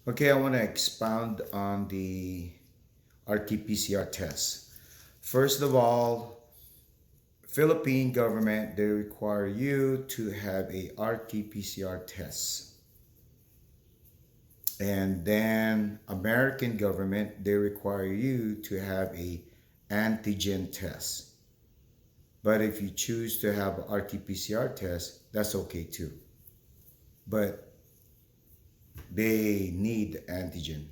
Okay, I want to expound on the RT-PCR test. First of all, Philippine government, they require you to have a RT-PCR test. And then American government, they require you to have a antigen test. But if you choose to have a RT-PCR test, that's okay too. But they need antigen.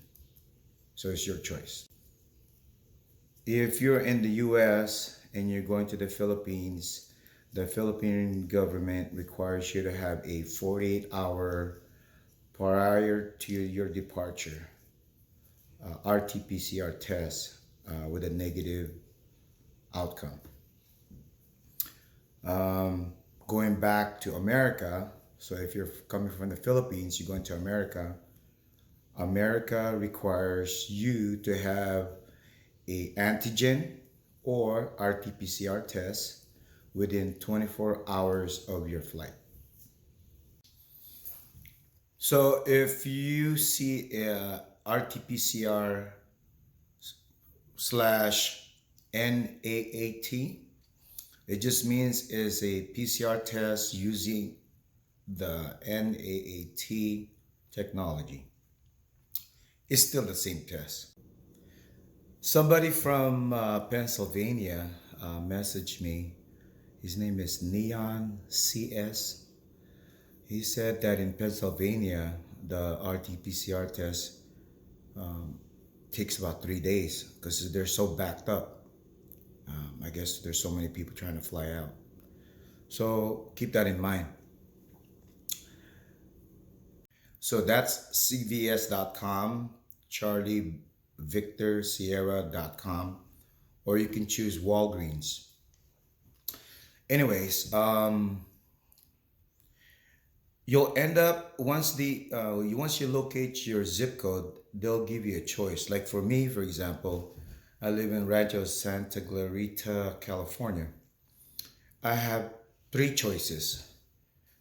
So it's your choice. If you're in the US and you're going to the Philippines, the Philippine government requires you to have a 48-hour prior to your departure RT-PCR test with a negative outcome. Going back to America, so if you're coming from the Philippines, you're going to America, America requires you to have a antigen or RT-PCR test within 24 hours of your flight. So if you see a RT-PCR slash NAAT, it just means is a PCR test using the NAAT technology. It's still the same test. Somebody from Pennsylvania messaged me. His name is Neon CS. He said that in Pennsylvania, the RT-PCR test takes about 3 days because they're so backed up. I guess there's so many people trying to fly out. So keep that in mind. So that's cvs.com, charlievictorsierra.com, or you can choose Walgreens. Anyways, you'll end up once you locate your zip code, they'll give you a choice. Like for me, for example, I live in Rancho Santa Clarita, California. I have 3 choices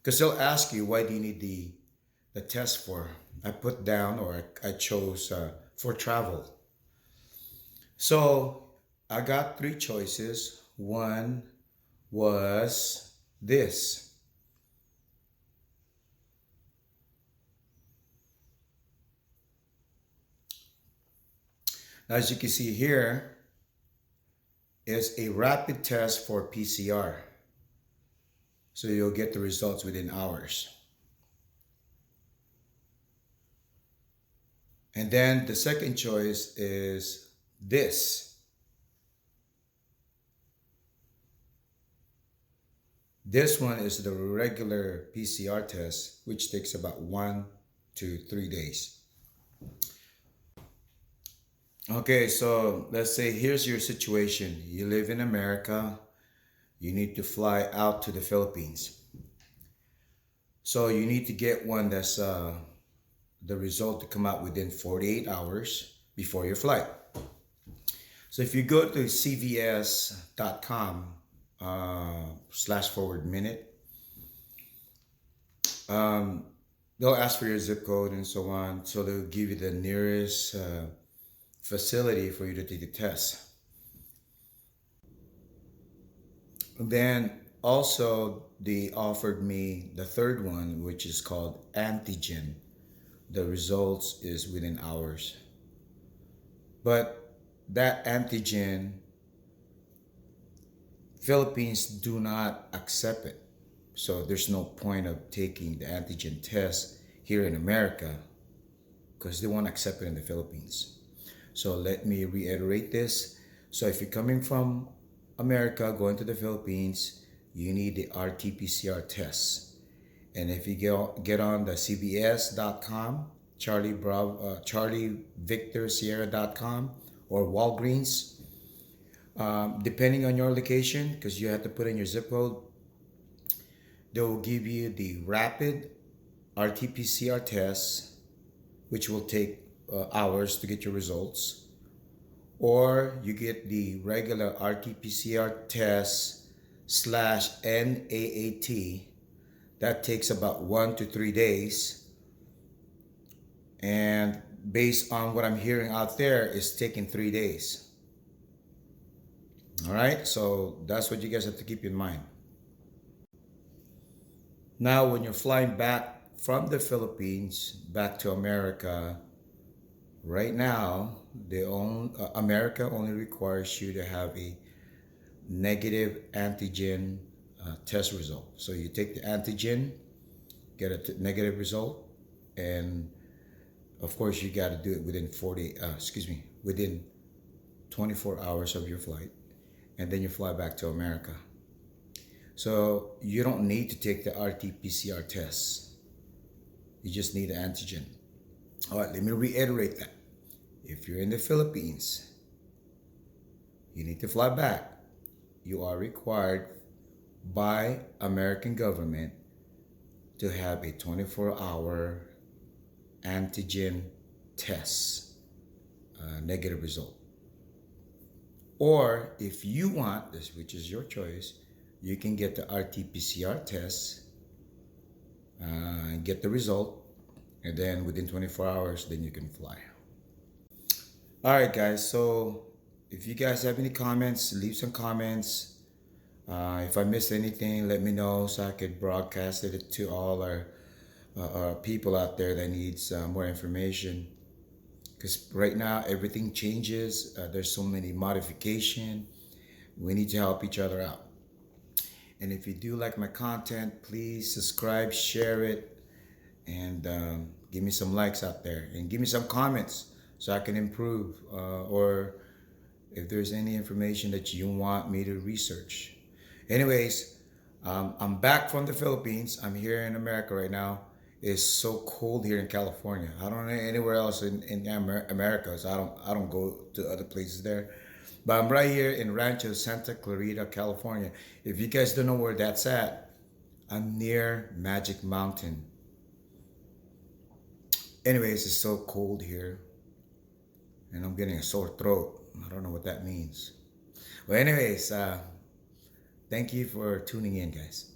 because they'll ask you why do you need the test for. I put down or I chose for travel. So I got 3 choices. One was this. As you can see here, is a rapid test for PCR. So you'll get the results within hours. And then the second choice is this. This one is the regular PCR test, which takes about 1 to 3 days. Okay, so let's say here's your situation. You live in America. You need to fly out to the Philippines. So you need to get one that's the result to come out within 48 hours before your flight. So if you go to cvs.com /forward-minute, they'll ask for your zip code and so on. So they'll give you the nearest facility for you to take the test. And then also they offered me the third one, which is called Antigen. The results is within hours. But that antigen, Philippines do not accept it. So there's no point of taking the antigen test here in America because they won't accept it in the Philippines. So let me reiterate this. So if you're coming from America going to the Philippines, you need the RT-PCR test. And if you get on the cbs.com, charlievictorsierra.com, or Walgreens, depending on your location, because you have to put in your zip code, they will give you the rapid RT-PCR test, which will take hours to get your results, or you get the regular RT-PCR test slash NAAT. That takes about 1 to 3 days, and based on what I'm hearing out there, is taking 3 days. All right, so that's what you guys have to keep in mind. Now, when you're flying back from the Philippines back to America, right now, America only requires you to have a negative antigen test result. So you take the antigen, get a negative result, and of course you got to do it within within 24 hours of your flight, and then you fly back to America. So you don't need to take the RT-PCR test. You just need the antigen. All right, let me reiterate that. If you're in the Philippines, you need to fly back. You are required by American government to have a 24-hour antigen test, negative result. Or if you want this, which is your choice, you can get the RT-PCR test and get the result, and then within 24 hours, then you can fly. All right, guys. So if you guys have any comments, leave some comments. If I missed anything, let me know so I could broadcast it to all our people out there that needs more information. Because right now everything changes. There's so many modification. We need to help each other out. And if you do like my content, please subscribe, share it, and give me some likes out there, and give me some comments so I can improve, or if there's any information that you want me to research. Anyways, I'm back from the Philippines. I'm here in America right now. It's so cold here in California. I don't know anywhere else in America, so I don't go to other places there. But I'm right here in Rancho Santa Clarita, California. If you guys don't know where that's at, I'm near Magic Mountain. Anyways, it's so cold here, and I'm getting a sore throat. I don't know what that means. Well, anyways, thank you for tuning in, guys.